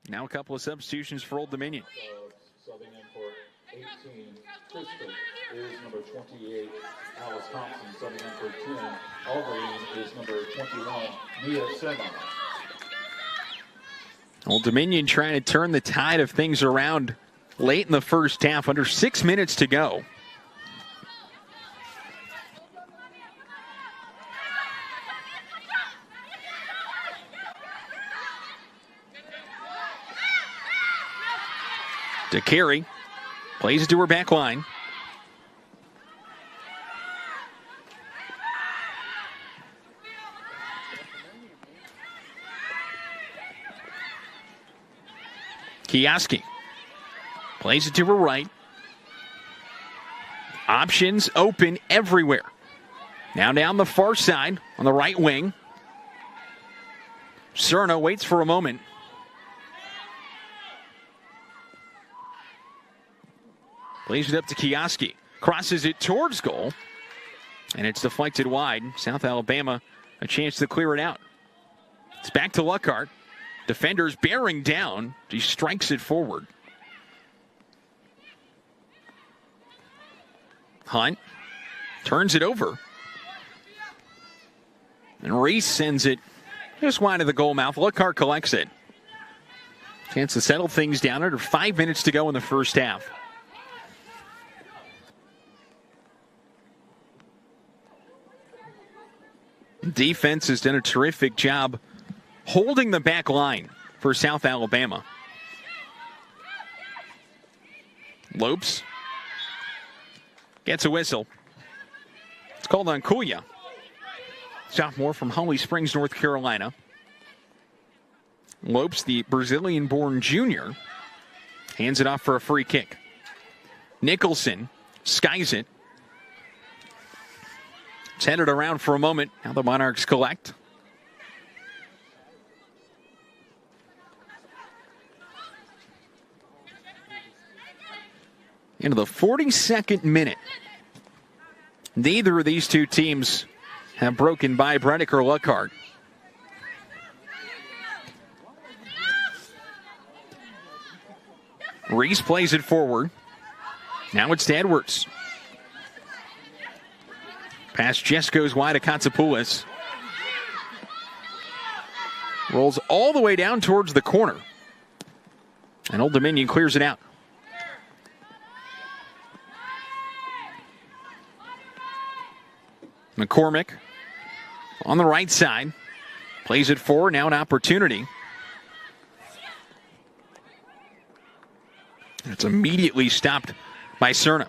Now a couple of substitutions for Old Dominion. Subbing in for 18, Crystal is number 28, Alice Thompson. Subbing in for 10, Alvarine is number 21, Mia Sema. Old Dominion trying to turn the tide of things around late in the first half, under 6 minutes to go. To carry, plays it to her back line. Kioski plays it to her right. Options open everywhere. Now down the far side on the right wing. Cerna waits for a moment. Plays it up to Kioski. Crosses it towards goal. And it's deflected wide. South Alabama a chance to clear it out. It's back to Luckhart. Defenders bearing down. He strikes it forward. Hunt turns it over. And Reese sends it just wide of the goal mouth. Luckhart collects it. Chance to settle things down under 5 minutes to go in the first half. Defense has done a terrific job holding the back line for South Alabama. Lopes gets a whistle. It's called on Kuya, sophomore from Holly Springs, North Carolina. Lopes, the Brazilian-born junior, hands it off for a free kick. Nicholson skies it. It's headed around for a moment. Now the Monarchs collect. Into the 42nd minute. Neither of these two teams have broken by Brennick or Luckhart. Reese plays it forward. Now it's to Edwards. Pass just goes wide to Katsopoulos. Rolls all the way down towards the corner. And Old Dominion clears it out. McCormick on the right side. Plays it forward. Now an opportunity. It's immediately stopped by Cerna.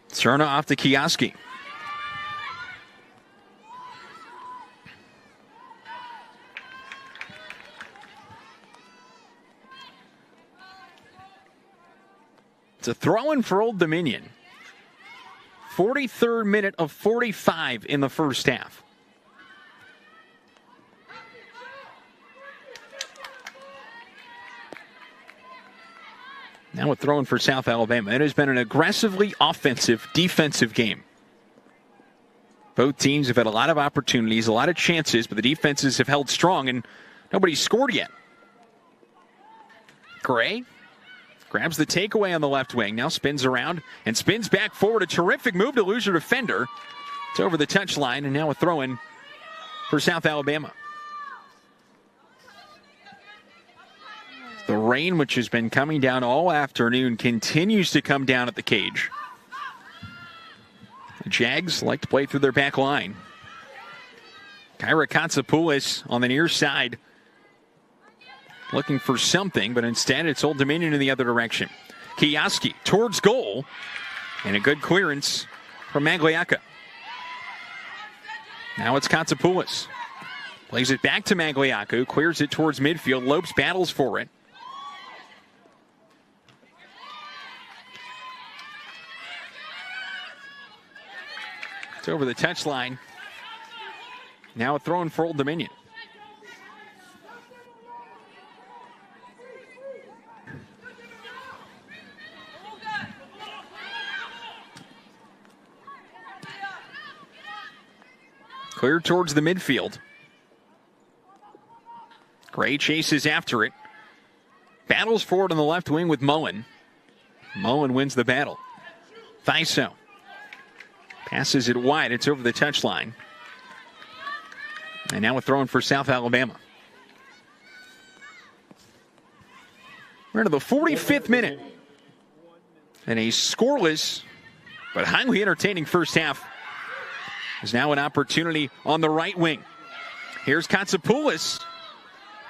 Cerna off to Kioski. It's a throw-in for Old Dominion. 43rd minute of 45 in the first half. Now a throw-in for South Alabama. It has been an aggressively offensive, defensive game. Both teams have had a lot of opportunities, a lot of chances, but the defenses have held strong, and nobody's scored yet. Gray grabs the takeaway on the left wing. Now spins around and spins back forward. A terrific move to lose your defender. It's over the touchline, and now a throw-in for South Alabama. The rain, which has been coming down all afternoon, continues to come down at the cage. The Jags like to play through their back line. Kyra Katsopoulos on the near side, looking for something, but instead it's Old Dominion in the other direction. Kioski towards goal, and a good clearance from Magliacca. Now it's Katsopoulos. Plays it back to Magliacca, who clears it towards midfield. Lopes battles for it. It's over the touchline. Now a throw in for Old Dominion. Clear towards the midfield. Gray chases after it. Battles forward on the left wing with Mullen. Mullen wins the battle. Thiso passes it wide. It's over the touchline. And now we're throwing for South Alabama. We're into the 45th minute. And a scoreless but highly entertaining first half. There's now an opportunity on the right wing. Here's Katsipoulis.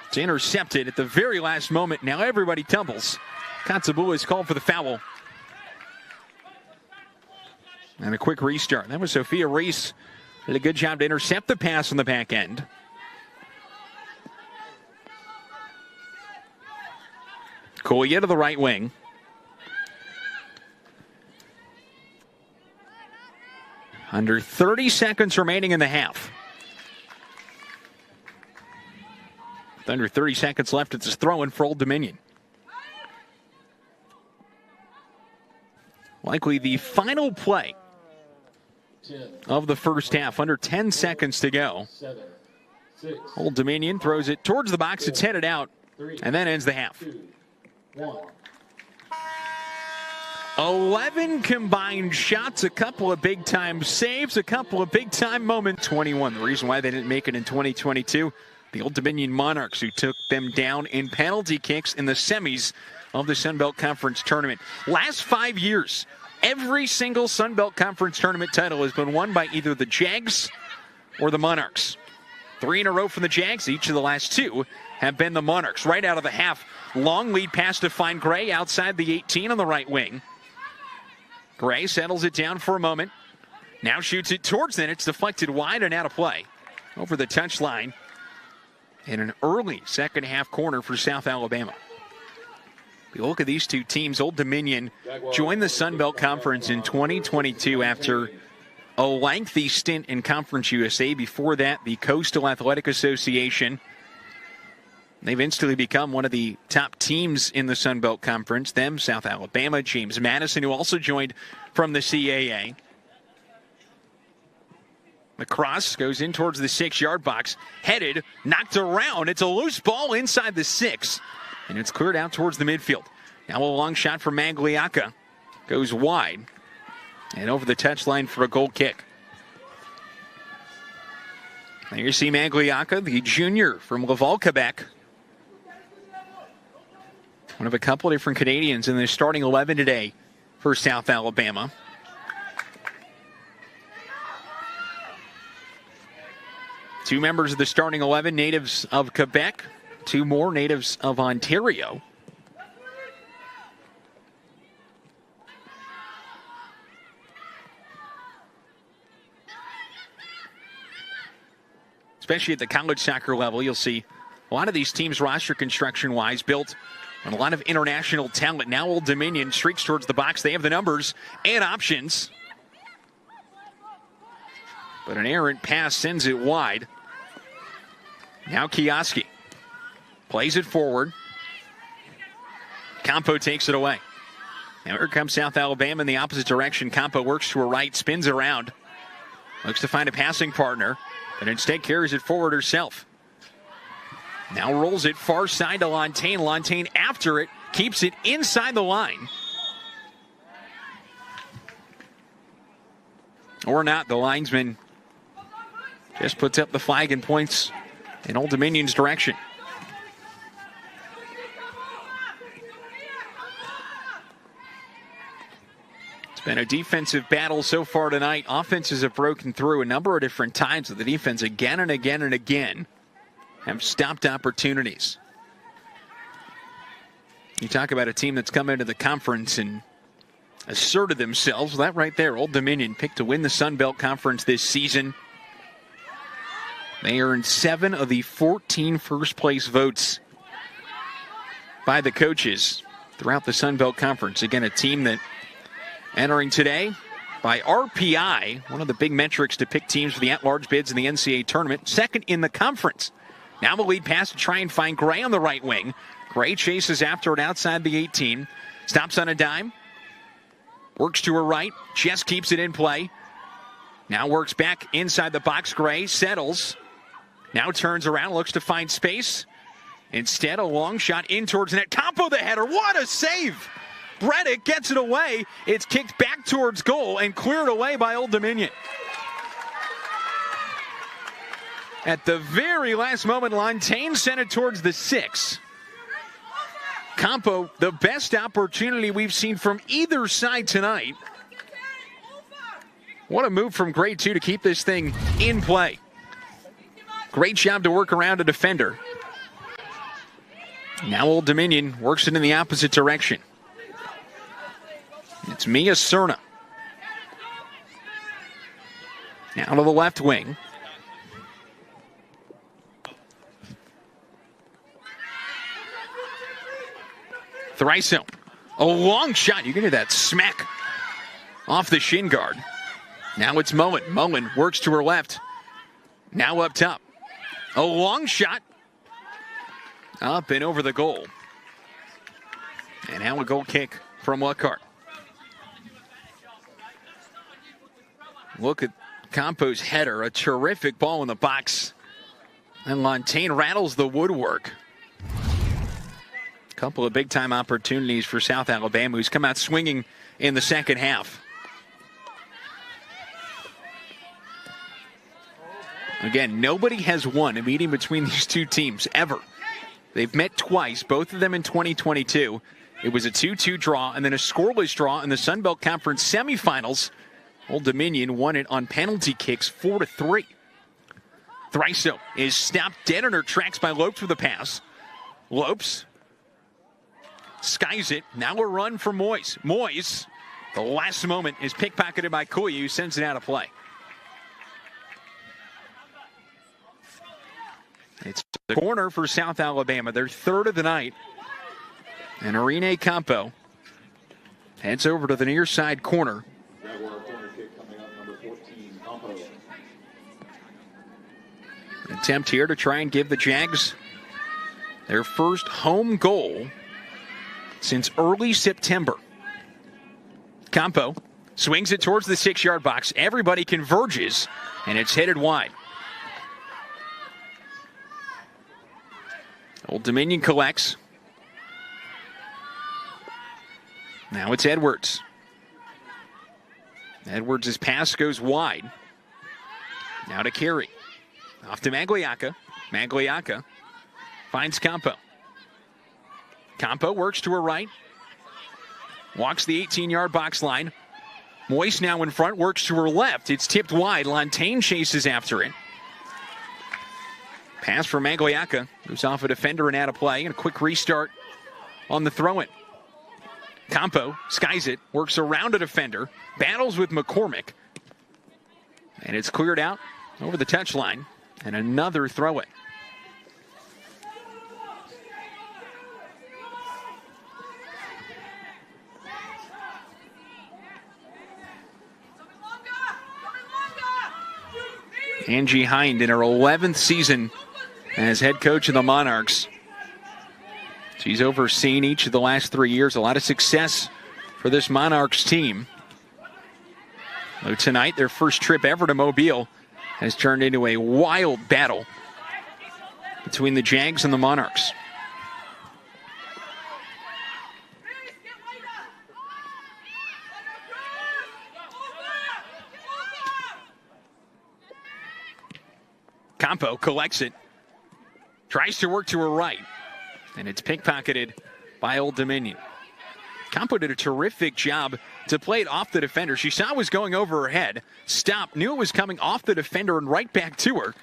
It's intercepted at the very last moment. Now everybody tumbles. Katsipoulis called for the foul. And a quick restart. That was Sophia Reese. Did a good job to intercept the pass on the back end. Collier to the right wing. Under 30 seconds remaining in the half. With under 30 seconds left, it's a throw-in for Old Dominion. Likely the final play of the first half. Under 10 seconds to go. Old Dominion throws it towards the box. It's headed out and then ends the half. 11 combined shots, a couple of big-time saves, a couple of big-time moments. 21, the reason why they didn't make it in 2022, the Old Dominion Monarchs, who took them down in penalty kicks in the semis of the Sun Belt Conference Tournament. Last 5 years, every single Sun Belt Conference Tournament title has been won by either the Jags or the Monarchs. 3 in a row from the Jags. Each of the last 2 have been the Monarchs. Right out of the half, long lead pass to find Gray outside the 18 on the right wing. Gray settles it down for a moment. Now shoots it towards it. It's deflected wide and out of play. Over the touchline. In an early second half corner for South Alabama. We look at these two teams. Old Dominion joined the Sun Belt Conference in 2022 after a lengthy stint in Conference USA. Before that, the Coastal Athletic Association. They've instantly become one of the top teams in the Sun Belt Conference. Them, South Alabama, James Madison, who also joined from the CAA. The cross goes in towards the 6-yard box. Headed, knocked around. It's a loose ball inside the 6. And it's cleared out towards the midfield. Now a long shot from Magliacca. Goes wide. And over the touchline for a goal kick. There you see Magliacca, the junior from Laval, Quebec. One of a couple of different Canadians in the starting 11 today for South Alabama. Two members of the starting 11, natives of Quebec. 2 more natives of Ontario. Especially at the college soccer level, you'll see a lot of these teams roster construction-wise built on a lot of international talent. Now Old Dominion streaks towards the box. They have the numbers and options. But an errant pass sends it wide. Now Kioski plays it forward. Campo takes it away. Now here comes South Alabama in the opposite direction. Campo works to her right, spins around. Looks to find a passing partner, but instead carries it forward herself. Now rolls it far side to Lontaine. Lontaine after it, keeps it inside the line. Or not, the linesman just puts up the flag and points in Old Dominion's direction. It's been a defensive battle so far tonight. Offenses have broken through a number of different times, but the defense again and again and again have stopped opportunities. You talk about a team that's come into the conference and asserted themselves. That right there, Old Dominion picked to win the Sun Belt Conference this season. They earned 7 of the 14 first-place votes by the coaches throughout the Sun Belt Conference. Again, a team that entering today by RPI, one of the big metrics to pick teams for the at-large bids in the NCAA tournament, second in the conference. Now the lead pass to try and find Gray on the right wing. Gray chases after it outside the 18. Stops on a dime. Works to her right. Just keeps it in play. Now works back inside the box. Gray settles. Now turns around, looks to find space. Instead, a long shot in towards net. Campo the header. What a save! Reddick gets it away. It's kicked back towards goal and cleared away by Old Dominion. At the very last moment, Lantain sent it towards the 6. Campo, the best opportunity we've seen from either side tonight. What a move from grade 2 to keep this thing in play. Great job to work around a defender. Now Old Dominion works it in the opposite direction. It's Mia Cerna. Now to the left wing. Thriso. A long shot. You can hear that smack off the shin guard. Now it's Mullen. Mullen works to her left. Now up top. A long shot. Up and over the goal. And now a goal kick from Lockhart. Look at Campo's header. A terrific ball in the box. And Lantain rattles the woodwork. Couple of big-time opportunities for South Alabama, who's come out swinging in the second half. Again, nobody has won a meeting between these two teams ever. They've met twice, both of them in 2022. It was a 2-2 draw and then a scoreless draw in the Sun Belt Conference semifinals. Old Dominion won it on penalty kicks 4-3. Thriso is stopped dead in her tracks by Lopes with a pass. Lopes skies it. Now a run for Moyes. Moyes, the last moment, is pickpocketed by Koya, who sends it out of play. It's the corner for South Alabama, their third of the night. And Irene Campo heads over to the near side corner. An attempt here to try and give the Jags their first home goal since early September. Campo swings it towards the 6-yard box. Everybody converges, and it's headed wide. Old Dominion collects. Now it's Edwards. Edwards' pass goes wide. Now to Carey. Off to Magliacca. Magliacca finds Campo. Campo works to her right. Walks the 18-yard box line. Moyes now in front, works to her left. It's tipped wide. Lantain chases after it. Pass for Magliacca. Goes off a defender and out of play. And a quick restart on the throw-in. Campo skies it. Works around a defender. Battles with McCormick. And it's cleared out over the touchline. And another throw-in. Angie Hind in her 11th season as head coach of the Monarchs. She's overseen each of the last 3 years. A lot of success for this Monarchs team. Though tonight, their first trip ever to Mobile has turned into a wild battle between the Jags and the Monarchs. Campo collects it, tries to work to her right, and it's pickpocketed by Old Dominion. Campo did a terrific job to play it off the defender. She saw it was going over her head, stopped, knew it was coming off the defender and right back to her,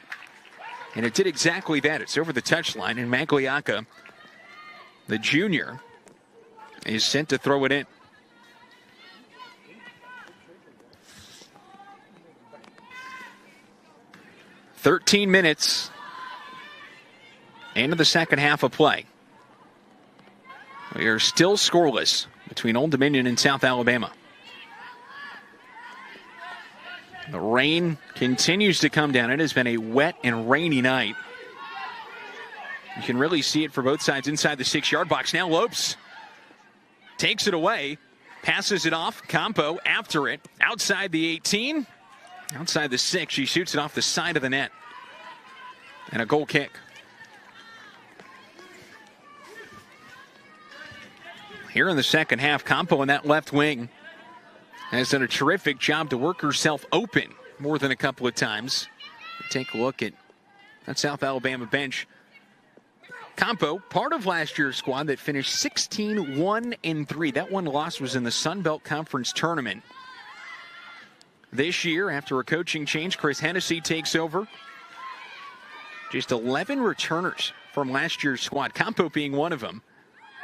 and it did exactly that. It's over the touchline, and Magliacca, the junior, is sent to throw it in. "13 minutes into the second half of play. We are still scoreless between Old Dominion and South Alabama. The rain continues to come down. It has been a wet and rainy night. You can really see it for both sides inside the 6-yard box. Now Lopes takes it away, passes it off. Campo after it, outside the 18. Outside the 6, she shoots it off the side of the net. And a goal kick. here in the second half. Campo in that left wing has done a terrific job to work herself open more than a couple of times. Take a look at that South Alabama bench. Campo, part of last year's squad that finished 16-1-3. That one loss was in the Sun Belt Conference Tournament. This year, after a coaching change, Chris Hennessy takes over. Just 11 returners from last year's squad, Campo being one of them.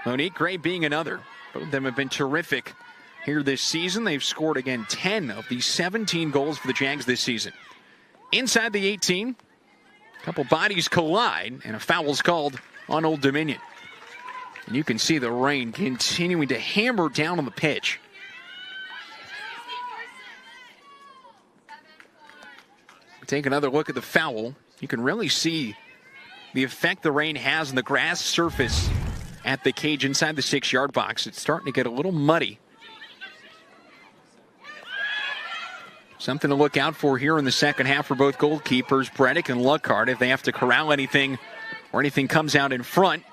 Monique Gray being another. Both of them have been terrific here this season. They've scored, again, 10 of the 17 goals for the Jags this season. Inside the 18, a couple bodies collide, and a foul's called on Old Dominion. And you can see the rain continuing to hammer down on the pitch. Take another look at the foul. You can really see the effect the rain has on the grass surface at the cage inside the 6-yard box. It's starting to get a little muddy. Something to look out for here in the second half for both goalkeepers, Bredick and Luckhart, if they have to corral anything or anything comes out in front.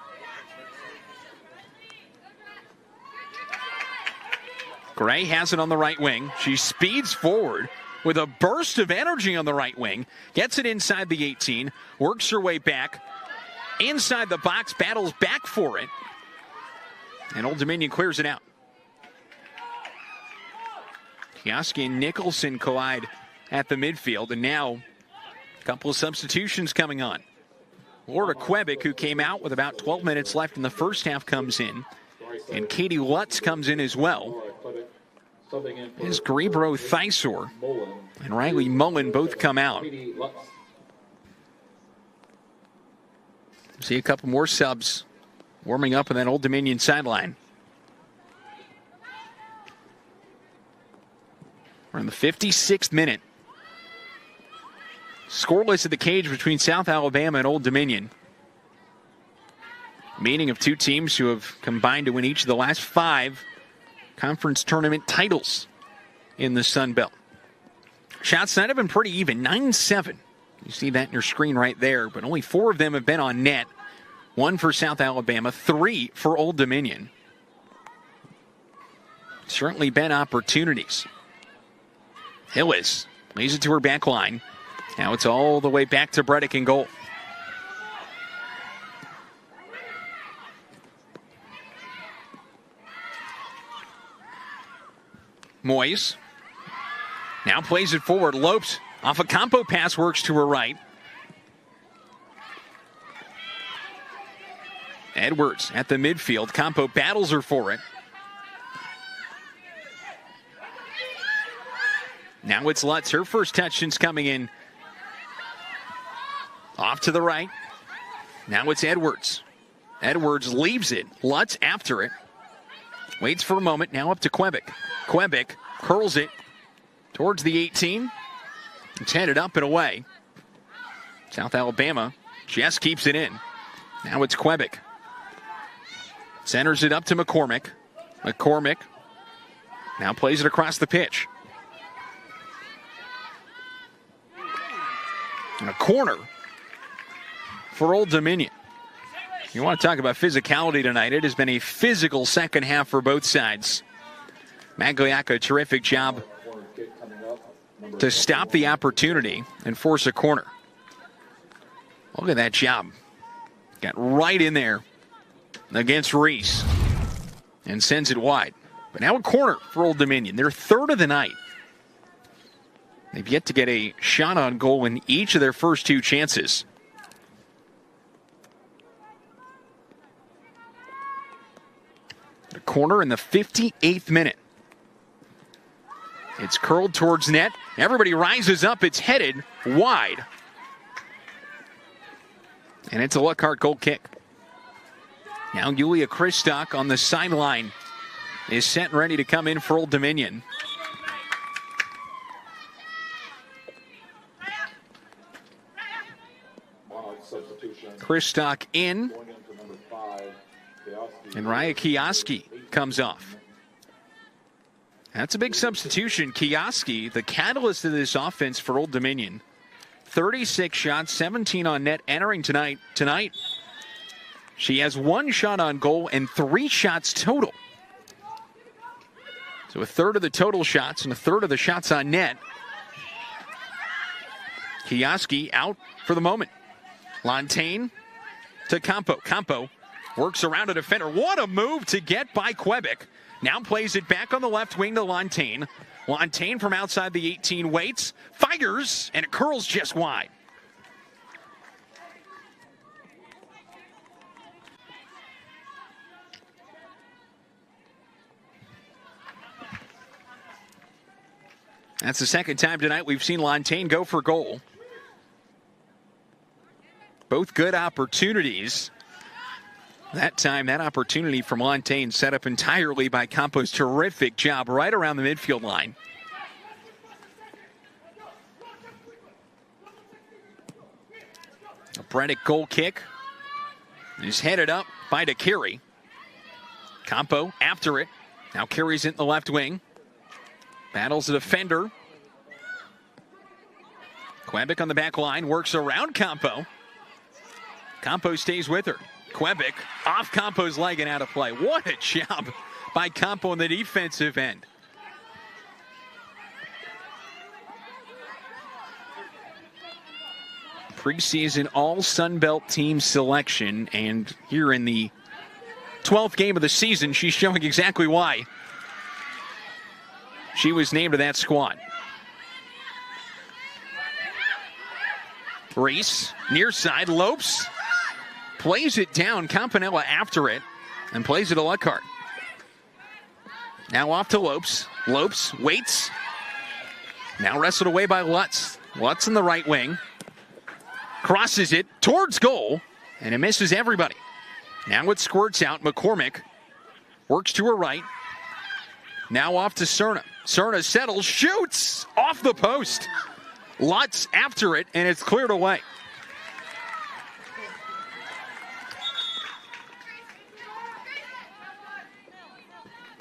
Gray has it on the right wing. She speeds forward with a burst of energy on the right wing. Gets it inside the 18. Works her way back. Inside the box. Battles back for it. And Old Dominion clears it out. Kioski and Nicholson collide at the midfield. And now a couple of substitutions coming on. Laura Quebec, who came out with about 12 minutes left in the first half, comes in. And Katie Lutz comes in as well. As Grebro Thisor and Riley Mullen both come out. See a couple more subs warming up on that Old Dominion sideline. We're in the 56th minute. Scoreless at the cage between South Alabama and Old Dominion. Meaning of two teams who have combined to win each of the last 5 conference tournament titles in the Sun Belt. Shots tonight have been pretty even, 9-7. You see that in your screen right there, but only 4 of them have been on net. 1 for South Alabama, 3 for Old Dominion. Certainly been opportunities. Hillis lays it to her back line. Now it's all the way back to Bredick in goal. Moyes now plays it forward. Lopes off a Campo pass, works to her right. Edwards at the midfield. Campo battles her for it. Now it's Lutz. Her first touch since coming in. Off to the right. Now it's Edwards. Edwards leaves it. Lutz after it. Waits for a moment. Now up to Quebec. Quebec curls it towards the 18. It's headed up and away. South Alabama just keeps it in. Now it's Quebec. Centers it up to McCormick. McCormick now plays it across the pitch. And a corner for Old Dominion. You want to talk about physicality tonight. It has been a physical second half for both sides. Magliacca, terrific job to stop the opportunity and force a corner. Look at that job. Got right in there against Reese and sends it wide. But now a corner for Old Dominion. Their 3rd of the night. They've yet to get a shot on goal in each of their first 2 chances. A corner in the 58th minute. It's curled towards net. Everybody rises up. It's headed wide. And it's a Luckhart goal kick. Now Julia Kristock on the sideline is set and ready to come in for Old Dominion. Kristock in. And Raya Kioski comes off. That's a big substitution. Kioski, the catalyst of this offense for Old Dominion. 36 shots, 17 on net, entering tonight. She has 1 shot on goal and 3 shots total So a third of the total shots and a third of the shots on net. Kioski out for the moment. Lantain to Campo. Campo works around a defender. What a move to get by Quebec. Now plays it back on the left wing to Lantain. Lantain from outside the 18 waits, fires, and it curls just wide. That's the second time tonight we've seen Lantain go for goal. Both good opportunities. That time, that opportunity from Lantain set up entirely by Campo's terrific job right around the midfield line. A Breddick goal kick is headed up by DeCarey. Campo after it. Now carries it in the left wing. Battles the defender. Quebec on the back line, works around Campo. Campo stays with her. Quebec off Campo's leg and out of play. What a job by Campo on the defensive end. Preseason all Sun Belt team selection, and here in the 12th game of the season, she's showing exactly why she was named to that squad. Reese, near side, Lopes. Plays it down, Campanella after it, and plays it to Lockhart. Now off to Lopes. Lopes waits. Now wrestled away by Lutz. Lutz in the right wing. Crosses it towards goal, and it misses everybody. Now it squirts out. McCormick works to her right. Now off to Cerna. Cerna settles, shoots off the post. Lutz after it, and it's cleared away.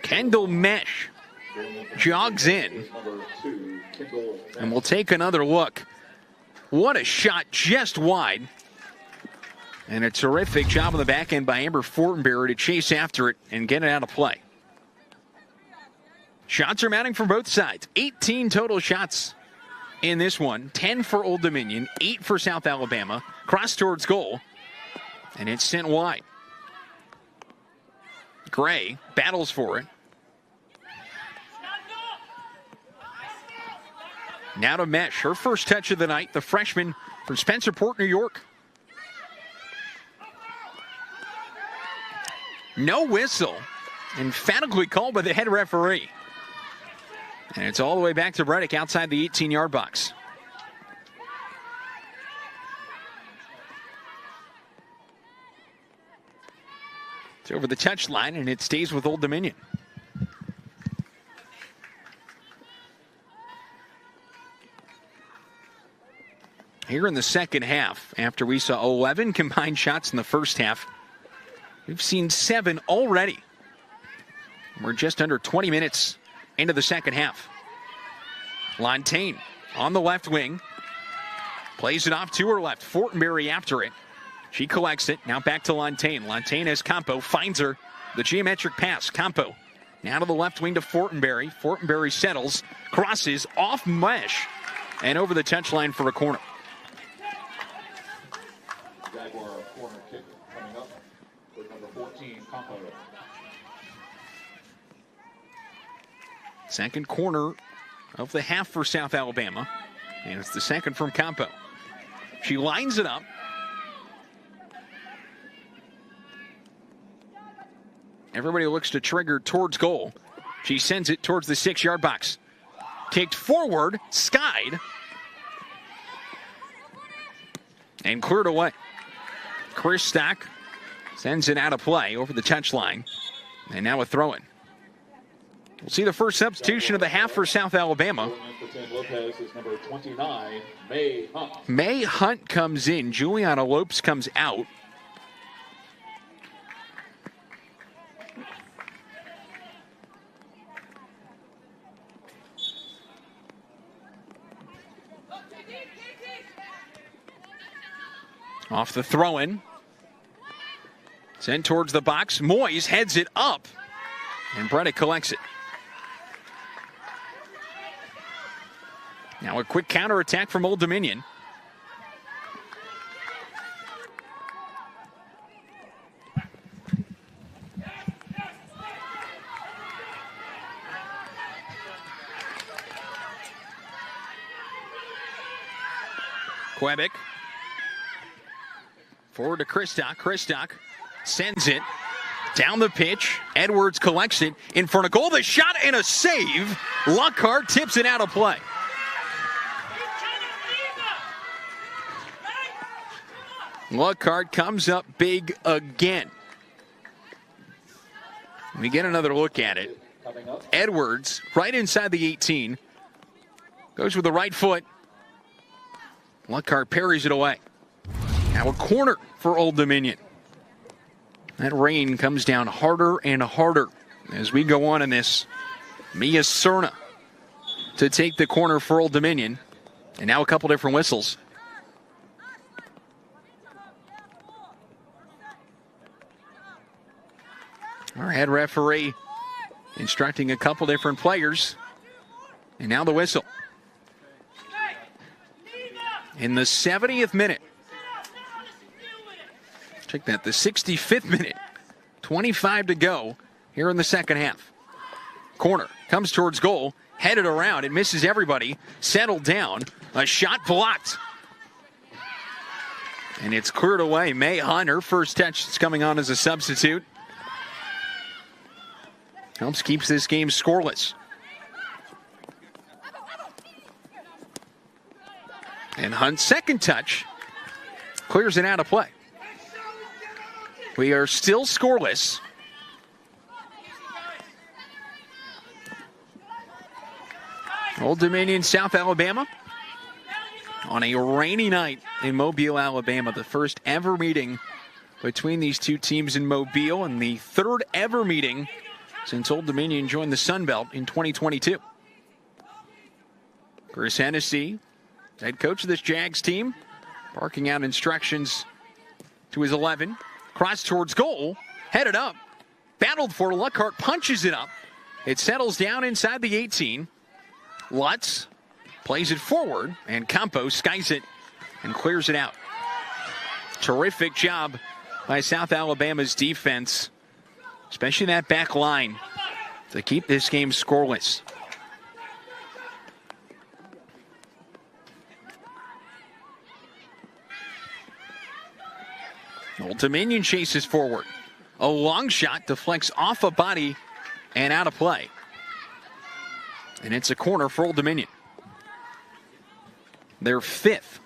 Kendall Mesh jogs in, and we'll take another look. What a shot, just wide. And a terrific job on the back end by Amber Fortenberry to chase after it and get it out of play. Shots are mounting from both sides. 18 total shots in this one. 10 for Old Dominion, 8 for South Alabama. Cross towards goal, and it's sent wide. Gray battles for it. Now to Mesh, her first touch of the night, the freshman from Spencerport, New York. No whistle, emphatically called by the head referee. And it's all the way back to Breddick outside the 18-yard box. It's over the touchline, and it stays with Old Dominion. Here in the second half, after we saw 11 combined shots in the first half, we've seen 7 already. We're just under 20 minutes into the second half. Lantain on the left wing. Plays it off to her left. Fortenberry after it. She collects it. Now back to Lantain. Lantain has Campo. Finds her. The geometric pass. Campo now to the left wing to Fortenberry. Fortenberry settles. Crosses off Mesh. And over the touchline for a corner. Jaguar corner kick coming up with number 14, Campo. Second corner of the half for South Alabama. And it's the second from Campo. She lines it up. Everybody looks to trigger towards goal. She sends it towards the 6-yard box. Kicked forward, skied, and cleared away. Chris Stack sends it out of play over the touchline. And now a throw-in. We'll see the first substitution of the half for South Alabama. Lopez is number 29, May Hunt. May Hunt comes in. Juliana Lopes comes out. Off the throw-in. Sent towards the box. Moyes heads it up. And Breddick collects it. Now a quick counterattack from Old Dominion. Quebec. Forward to Kristock. Kristock sends it down the pitch. Edwards collects it in front of goal. The shot and a save. Lockhart tips it out of play. Lockhart comes up big again. We get another look at it. Edwards right inside the 18. Goes with the right foot. Lockhart parries it away. Now a corner for Old Dominion. That rain comes down harder and harder as we go on in this. Mia Cerna to take the corner for Old Dominion. And now a couple different whistles. Our head referee instructing a couple different players. And now the whistle. In the 70th minute. Check that, the 65th minute. 25 to go here in the second half. Corner comes towards goal. Headed around. It misses everybody. Settled down. A shot blocked. And it's cleared away. May Hunt, her first touch is coming on as a substitute. Helps keeps this game scoreless. And Hunt's second touch clears it out of play. We are still scoreless. Old Dominion, South Alabama. On a rainy night in Mobile, Alabama. The first ever meeting between these two teams in Mobile, and the third ever meeting since Old Dominion joined the Sun Belt in 2022. Chris Hennessy, head coach of this Jags team, barking out instructions to his 11. Cross towards goal, headed up, battled for. Lockhart punches it up. It settles down inside the 18. Lutz plays it forward, and Campos skies it and clears it out. Terrific job by South Alabama's defense, especially that back line, to keep this game scoreless. Old Dominion chases forward. A long shot deflects off a body and out of play. And it's a corner for Old Dominion. Their fifth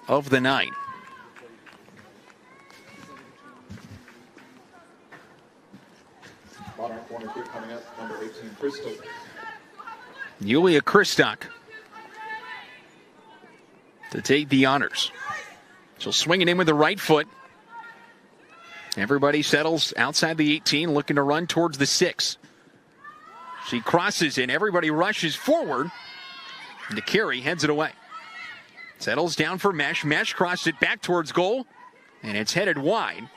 of the night. Modern corner kick coming up, number 18, Crystal. Yulia Kristock to take the honors. She'll swing it in with the right foot. Everybody settles outside the 18, looking to run towards the 6. She crosses in. Everybody rushes forward. And the carry heads it away. Settles down for Mesh. Mesh crossed it back towards goal. And it's headed wide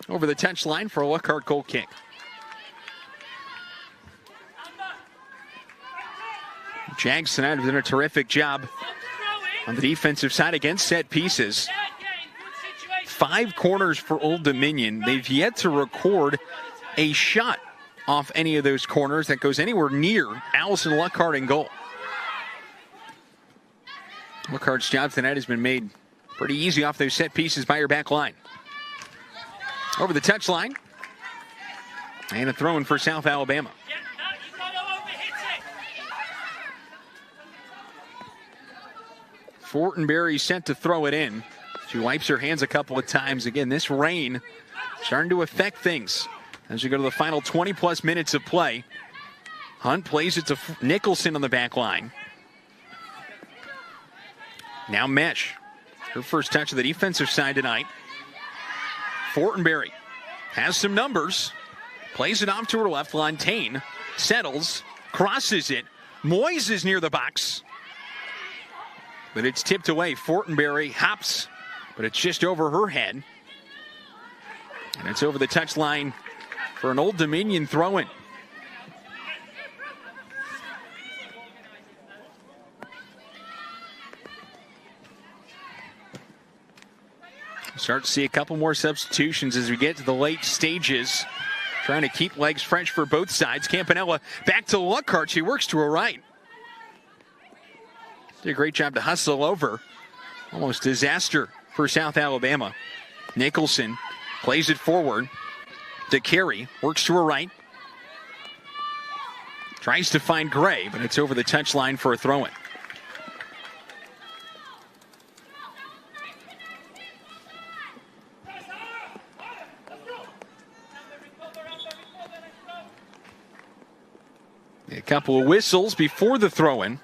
over the touchline for a Lockhart goal kick. Jags tonight have done a terrific job on the defensive side against set pieces. 5 corners for Old Dominion. They've yet to record a shot off any of those corners that goes anywhere near Allison Lockhart in goal. Lockhart's job tonight has been made pretty easy off those set pieces by her back line. Over the touchline. And a throw in for South Alabama. Fortenberry sent to throw it in. She wipes her hands a couple of times. Again, this rain starting to affect things as we go to the final 20-plus minutes of play. Hunt plays it to Nicholson on the back line. Now Mesh. Her first touch of the defensive side tonight. Fortenberry has some numbers. Plays it off to her left. Fontaine settles, crosses it. Moyes is near the box. But it's tipped away. Fortenberry hops, but it's just over her head. And it's over the touchline for an Old Dominion throw-in. Start to see a couple more substitutions as we get to the late stages. Trying to keep legs fresh for both sides. Campanella back to Lockhart. She works to her right. Did a great job to hustle over. Almost disaster for South Alabama. Nicholson plays it forward. DeCarey works to her right. Tries to find Gray, but it's over the touchline for a throw-in. A couple of whistles before the throw-in,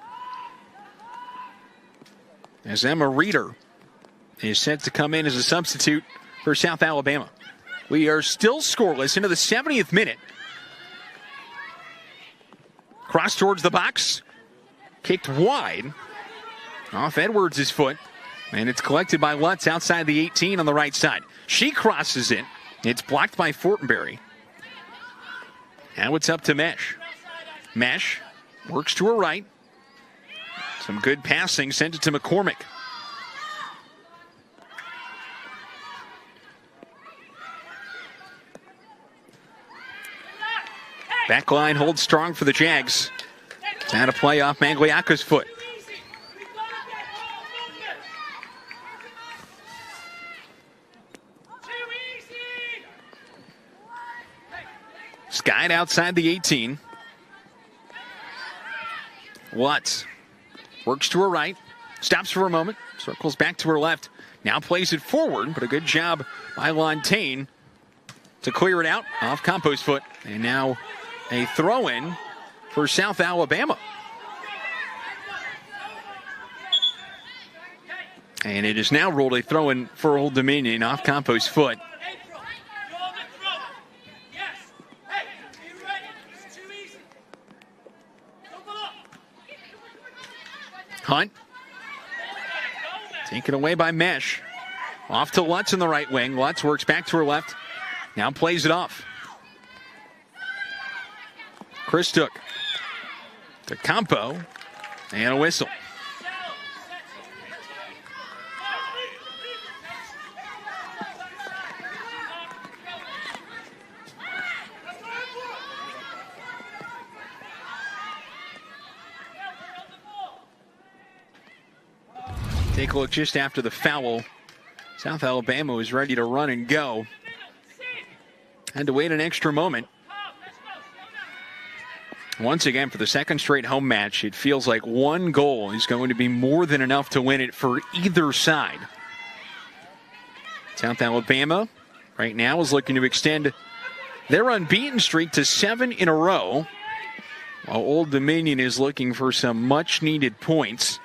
as Emma Reeder is set to come in as a substitute for South Alabama. We are still scoreless into the 70th minute. Cross towards the box. Kicked wide. Off Edwards' foot. And it's collected by Lutz outside the 18 on the right side. She crosses it. It's blocked by Fortenberry. Now it's up to Mesh. Mesh works to her right. Some good passing. Sent it to McCormick. Back line holds strong for the Jags. It's out of play off Mangliaca's foot. Skied outside the 18. Lutz works to her right. Stops for a moment. Circles back to her left. Now plays it forward, but a good job by Lontaine to clear it out off Campo's foot. And now a throw-in for South Alabama. And it is now ruled a throw-in for Old Dominion off Campo's foot. Hunt. Taken away by Mesh. Off to Lutz in the right wing. Lutz works back to her left. Now plays it off. Christook to Campo, and a whistle. Take a look just after the foul. South Alabama was ready to run and go. Had to wait an extra moment. Once again, for the second straight home match, it feels like one goal is going to be more than enough to win it for either side. South Alabama right now is looking to extend their unbeaten streak to 7 in a row, while Old Dominion is looking for some much-needed points.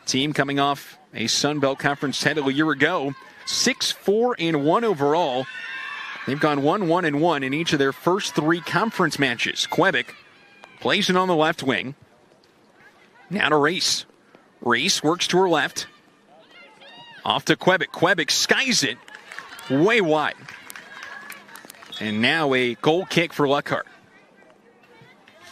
Team coming off a Sun Belt Conference title a year ago, 6-4-1 overall. They've gone 1-1-1 in each of their first 3 conference matches. Quebec plays it on the left wing. Now to Reese. Reese works to her left. Off to Quebec. Quebec skies it way wide. And now a goal kick for Lockhart.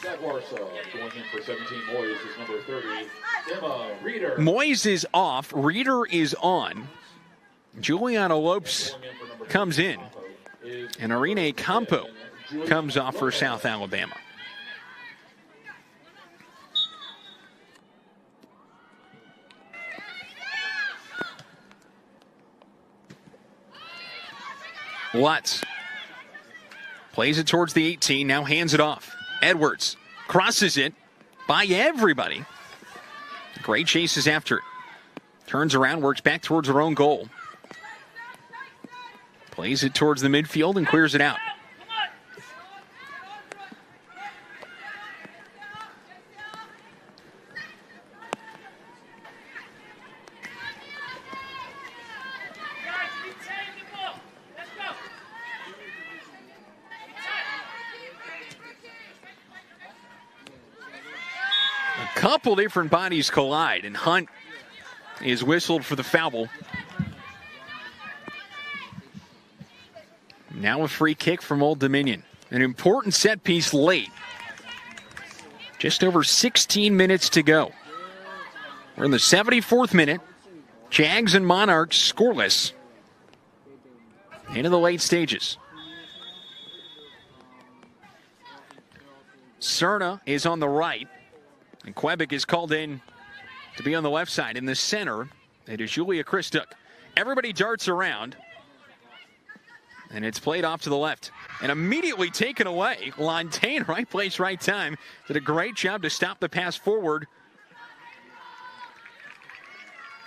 That Warsaw going in for 17 Moyes is number 30, Emma Reeder. Moyes is off. Reeder is on. Juliana Lopes comes in. And Irene Campo comes off for South Alabama. Lutz plays it towards the 18, now hands it off. Edwards crosses it by everybody. Great chases after it. Turns around, works back towards her own goal. Plays it towards the midfield and clears it out. Couple different bodies collide, and Hunt is whistled for the foul. Now a free kick from Old Dominion. An important set piece late. Just over 16 minutes to go. We're in the 74th minute. Jags and Monarchs scoreless. into the late stages. Cerna is on the right, and Quebec is called in to be on the left side. In the center, it is Julia Christuk. Everybody darts around, and it's played off to the left. And immediately taken away. Lontaine, right place, right time. Did a great job to stop the pass forward.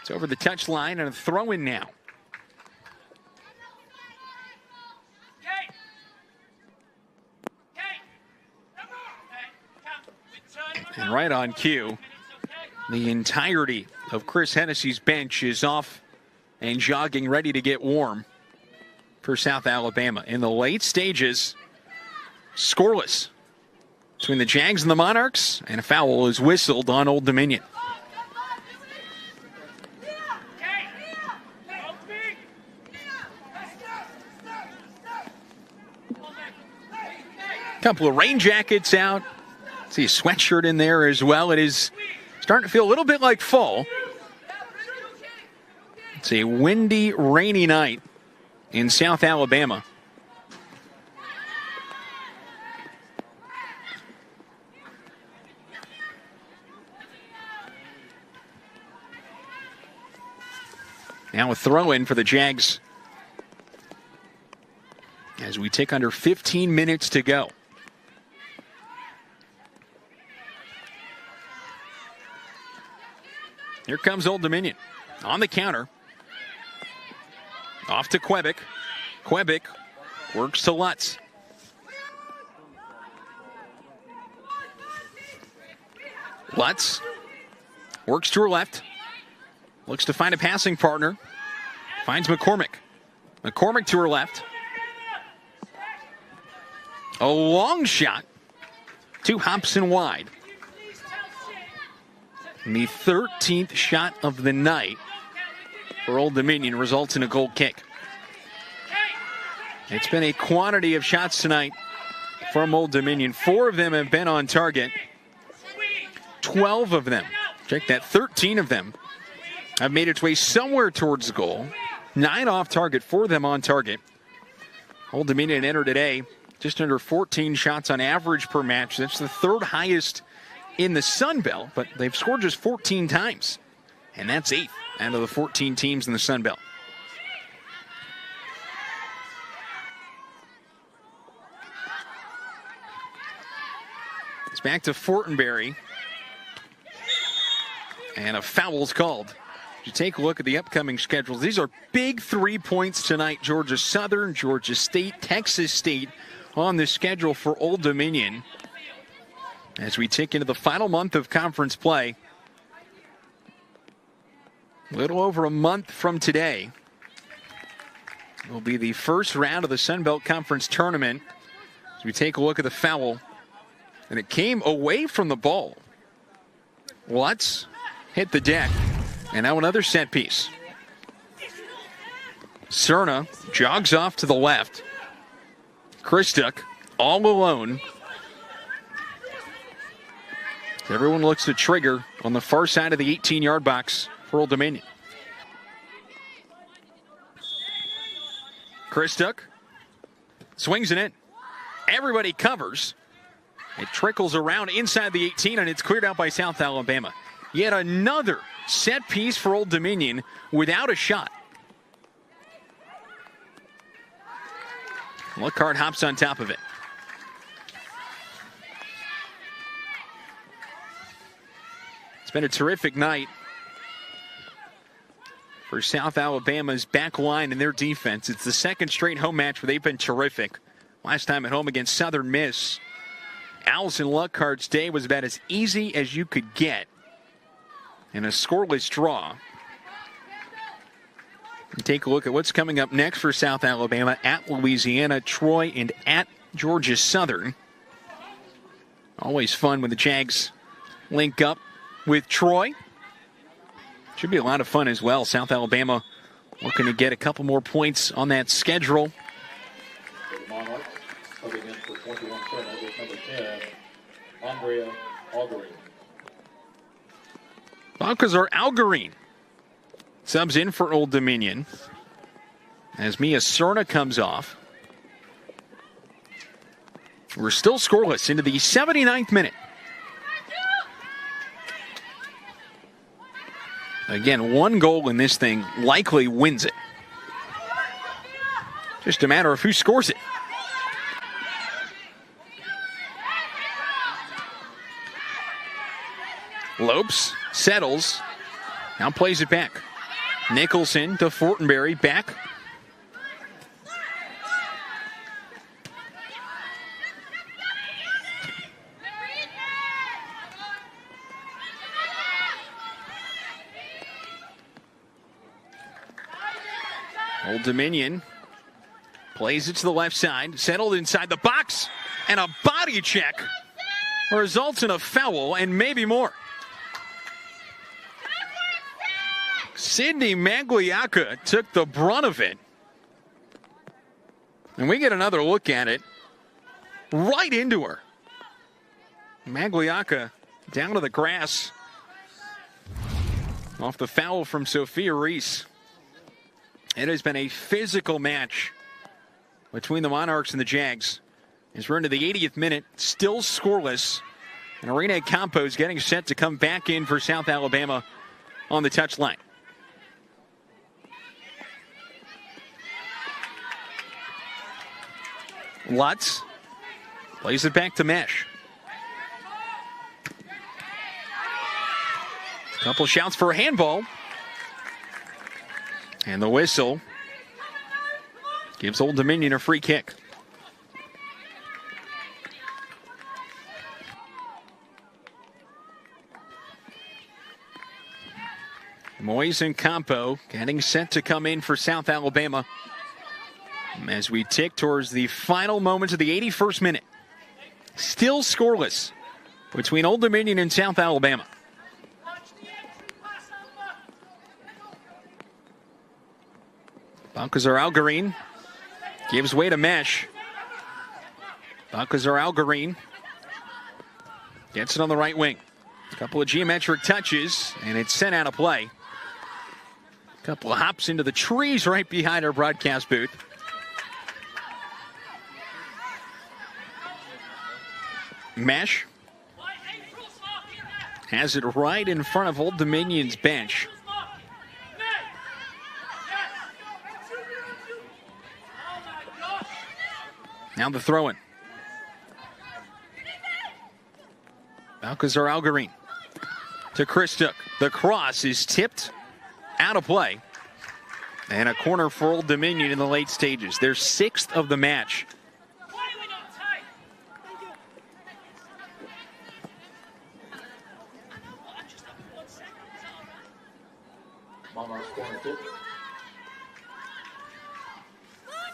It's over the touchline and a throw-in now. And right on cue, the entirety of Chris Hennessy's bench is off and jogging, ready to get warm for South Alabama. In the late stages, scoreless between the Jags and the Monarchs, and a foul is whistled on Old Dominion. Couple of rain jackets out. See a sweatshirt in there as well. It is starting to feel a little bit like fall. It's a windy, rainy night in South Alabama. Now a throw-in for the Jags as we take under 15 minutes to go. Here comes Old Dominion on the counter. Off to Quebec. Quebec works to Lutz. Lutz works to her left. Looks to find a passing partner. Finds McCormick. McCormick to her left. A long shot. 2 hops and wide. And the 13th shot of the night for Old Dominion results in a goal kick. It's been a quantity of shots tonight from Old Dominion. 4 of them have been on target. 12 of them, check that, 13 of them have made its way somewhere towards the goal. 9 off target, 4 of them on target. Old Dominion entered today just under 14 shots on average per match. That's the 3rd highest in the Sun Belt, but they've scored just 14 times. And that's 8th out of the 14 teams in the Sun Belt. It's back to Fortenberry. And a foul's called. You take a look at the upcoming schedules. These are big 3 points tonight. Georgia Southern, Georgia State, Texas State on the schedule for Old Dominion as we tick into the final month of conference play. A little over a month from today will be the first round of the Sun Belt Conference Tournament. As we take a look at the foul, and it came away from the ball. Lutz hit the deck, and now another set piece. Cerna jogs off to the left. Christuk all alone. Everyone looks to trigger on the far side of the 18-yard box for Old Dominion. Christuk swings it in. Everybody covers. It trickles around inside the 18, and it's cleared out by South Alabama. Yet another set piece for Old Dominion without a shot. Lockhart hops on top of it. It's been a terrific night for South Alabama's back line and their defense. It's the 2nd straight home match where they've been terrific. Last time at home against Southern Miss. Allison Lockhart's day was about as easy as you could get in a scoreless draw. And take a look at what's coming up next for South Alabama at Louisiana, Troy, and at Georgia Southern. Always fun when the Jags link up with Troy. Should be a lot of fun as well. South Alabama looking to get a couple more points on that schedule. Monarchs coming in for 21 turnovers, number 10, Andrea Augury. Balcazar Algarine subs in for Old Dominion. as Mia Cerna comes off. We're still scoreless into the 79th minute. Again, one goal in this thing likely wins it. Just a matter of who scores it. Lopes settles, now plays it back. Nicholson to Fortenberry, back. Old Dominion plays it to the left side, settled inside the box, and a body check results in a foul and maybe more. Sydney Magliacca took the brunt of it. And we get another look at it. Right into her. Magliacca down to the grass. Off the foul from Sophia Reese. It has been a physical match between the Monarchs and the Jags. As we're into the 80th minute, still scoreless. And Arena Campos getting set to come back in for South Alabama on the touchline. Lutz plays it back to Mesh. Couple shouts for a handball. And the whistle gives Old Dominion a free kick. Moyes and Campo getting set to come in for South Alabama as we tick towards the final moments of the 81st minute. Still scoreless between Old Dominion and South Alabama. Balcazar Algarin gives way to Mesh. Balcazar Algarin gets it on the right wing. A couple of geometric touches, and it's sent out of play. A couple of hops into the trees right behind our broadcast booth. Mesh has it right in front of Old Dominion's bench. Now the throw-in. Balcazar Algarin to Christook. The cross is tipped out of play. And a corner for Old Dominion in the late stages. Their 6th of the match.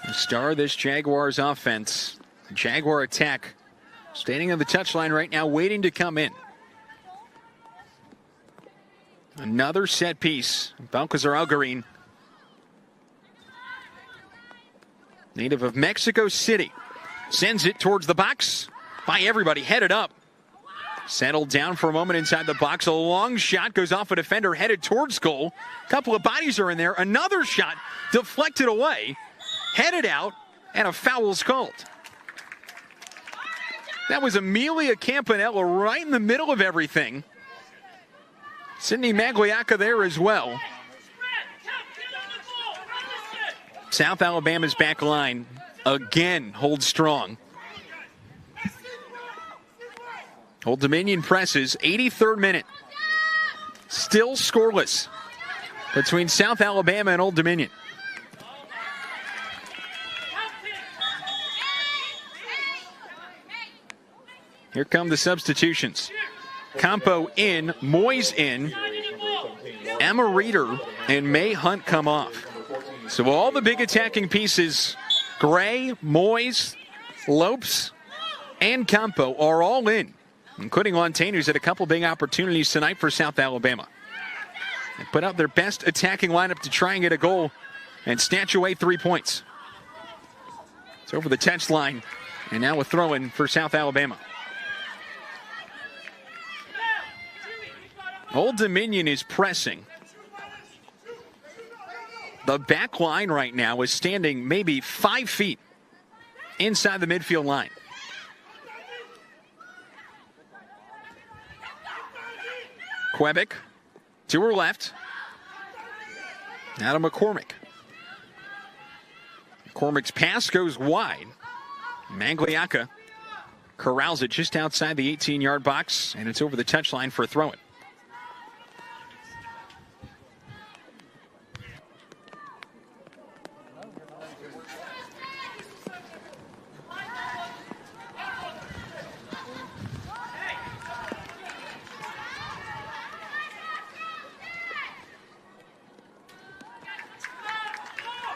The star of this Jaguars offense, the Jaguar attack, standing on the touchline right now, waiting to come in. Another set piece. Balcazar Algarin, native of Mexico City, sends it towards the box. By everybody, headed up. Settled down for a moment inside the box. A long shot goes off a defender, headed towards goal. A couple of bodies are in there. Another shot deflected away. Headed out, and a foul's called. That was Amelia Campanella right in the middle of everything. Sydney Magliacca there as well. South Alabama's back line again holds strong. Old Dominion presses, 83rd minute. Still scoreless between South Alabama and Old Dominion. Here come the substitutions. Campo in, Moyes in, Emma Reeder and May Hunt come off. So all the big attacking pieces, Gray, Moyes, Lopes, and Campo are all in, including Lontaine, who's had a couple big opportunities tonight for South Alabama. They put out their best attacking lineup to try and get a goal and snatch away 3 points. It's over the touchline, and now a throw-in for South Alabama. Old Dominion is pressing. The back line right now is standing maybe 5 feet inside the midfield line. Quebec to her left. Now to McCormick. McCormick's pass goes wide. Mangliacca corrals it just outside the 18-yard box, and it's over the touchline for a throw-in.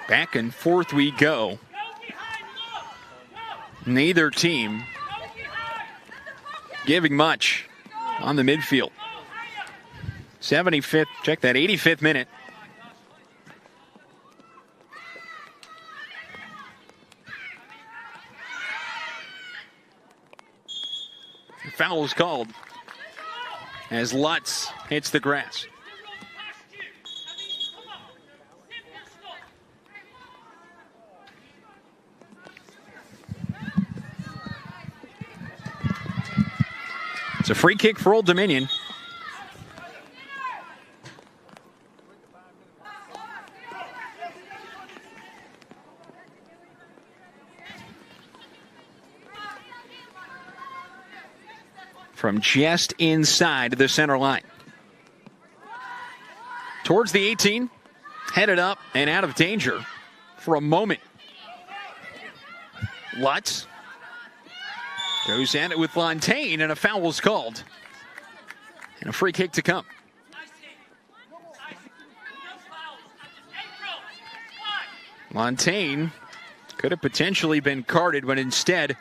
Back and forth we go. Neither team giving much on the midfield. 75th, check that, 85th minute. The foul is called as Lutz hits the grass. It's a free kick for Old Dominion. From just inside the center line. Towards the 18. Headed up and out of danger for a moment. Lutz goes at it with Fontaine, and a foul was called. And a free kick to come. Fontaine could have potentially been carded, but instead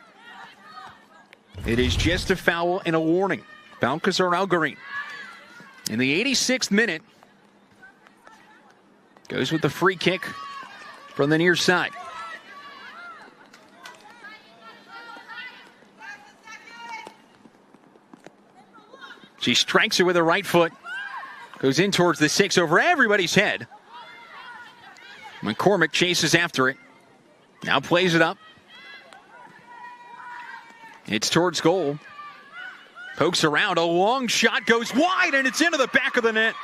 it is just a foul and a warning. Balcazar Algarin in the 86th minute goes with the free kick from the near side. She strikes it with her right foot. Goes in towards the 6 over everybody's head. McCormick chases after it. Now plays it up. It's towards goal. Pokes around. A long shot goes wide, and it's into the back of the net.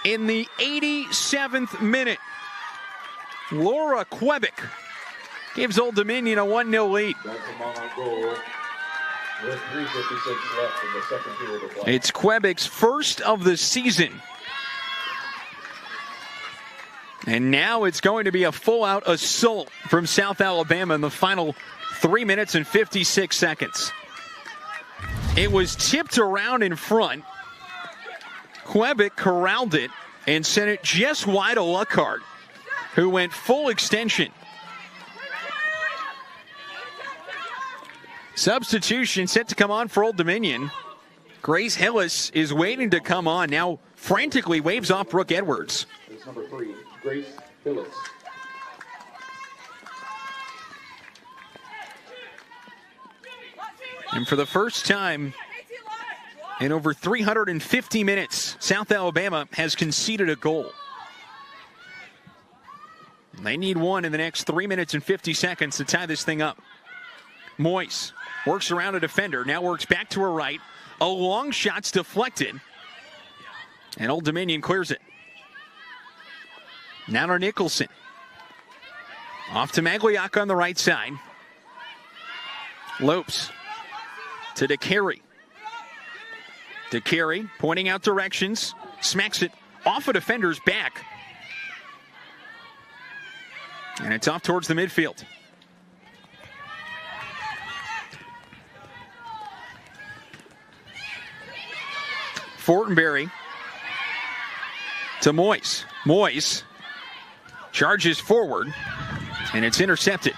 In the 87th minute, Laura Quebec gives Old Dominion a 1-0 lead. That's a Monarch goal with 3:56 left in the second period of play. It's Quebec's first of the season. And now it's going to be a full-out assault from South Alabama in the final 3 minutes and 56 seconds. It was tipped around in front. Quebec corralled it and sent it just wide of Luckhart, who went full extension. Substitution set to come on for Old Dominion. Grace Hillis is waiting to come on. Now frantically waves off Brooke Edwards. It's number 3, Grace Hillis. And for the first time in over 350 minutes, South Alabama has conceded a goal. They need one in the next 3 minutes and 50 seconds to tie this thing up. Moyes works around a defender, now works back to her right. A long shot's deflected, and Old Dominion clears it. Now to Nicholson. Off to Magliacca on the right side. Lopes to DeCarey. DeCarey pointing out directions, smacks it off a defender's back. And it's off towards the midfield. Fortenberry to Moyes. Moyes charges forward, and it's intercepted.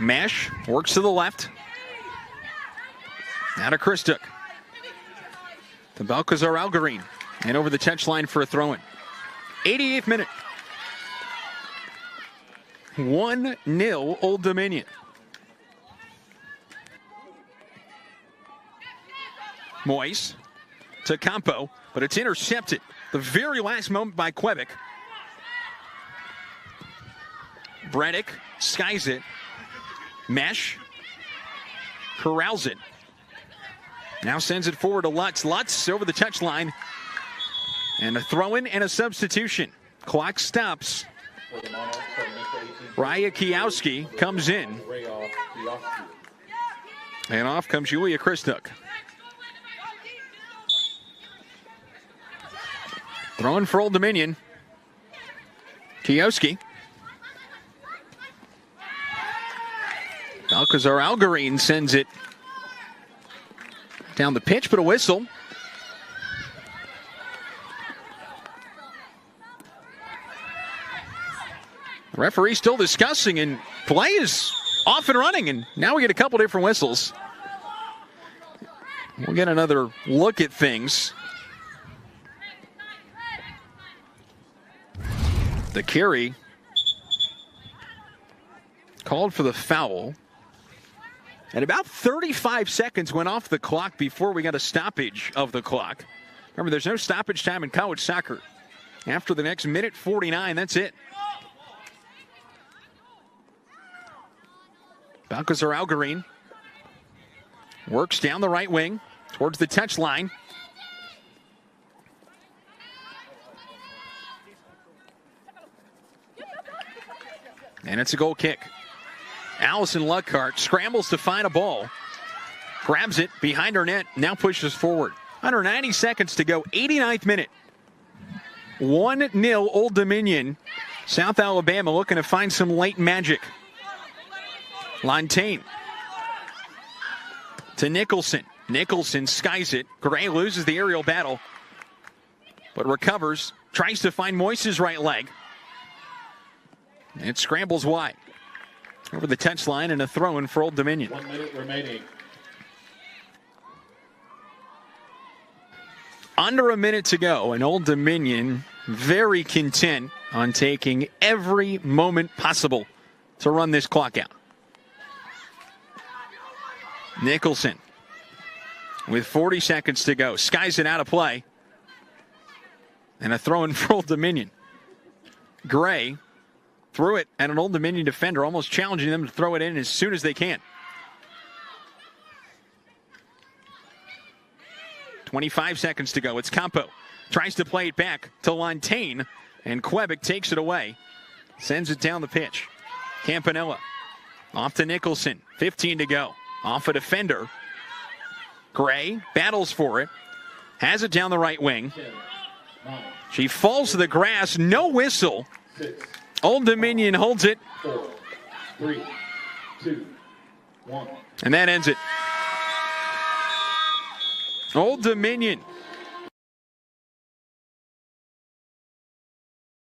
Mesh works to the left. Now to Christook. To Balcazar Algarin. And over the touchline for a throw-in. 88th minute. 1-0 Old Dominion. Moyes to Campo, but it's intercepted. The very last moment by Quebec. Braddock skies it. Mesh corrals it. Now sends it forward to Lutz. Lutz over the touchline. And a throw-in and a substitution. Clock stops. Raya Kiowski comes in. And off comes Julia Christook. Throwing for Old Dominion. Kiowski. Balcazar Algarine sends it down the pitch, but a whistle. The referee still discussing, and play is off and running, and now we get a couple different whistles. We'll get another look at things. The carry called for the foul. And about 35 seconds went off the clock before we got a stoppage of the clock. Remember, there's no stoppage time in college soccer. After the next minute 49, that's it. Balcazar Algarine works down the right wing towards the touchline. And it's a goal kick. Allison Luckhart scrambles to find a ball. Grabs it behind her net, now pushes forward. Under 90 seconds to go, 89th minute. 1-0 Old Dominion. South Alabama looking to find some late magic. Lantain to Nicholson. Nicholson skies it. Gray loses the aerial battle, but recovers. Tries to find Moise's right leg. It scrambles wide. Over the touchline and a throw-in for Old Dominion. 1 minute remaining. Under a minute to go, and Old Dominion very content on taking every moment possible to run this clock out. Nicholson with 40 seconds to go. Skies it out of play. And a throw-in for Old Dominion. Gray threw it at an Old Dominion defender, almost challenging them to throw it in as soon as they can. 25 seconds to go. It's Campo. Tries to play it back to Lantain, and Quebec takes it away. Sends it down the pitch. Campanella off to Nicholson. 15 to go. Off a defender. Gray battles for it. Has it down the right wing. She falls to the grass. No whistle. Old Dominion holds it. 4, 3, 2, 1. And that ends it. Old Dominion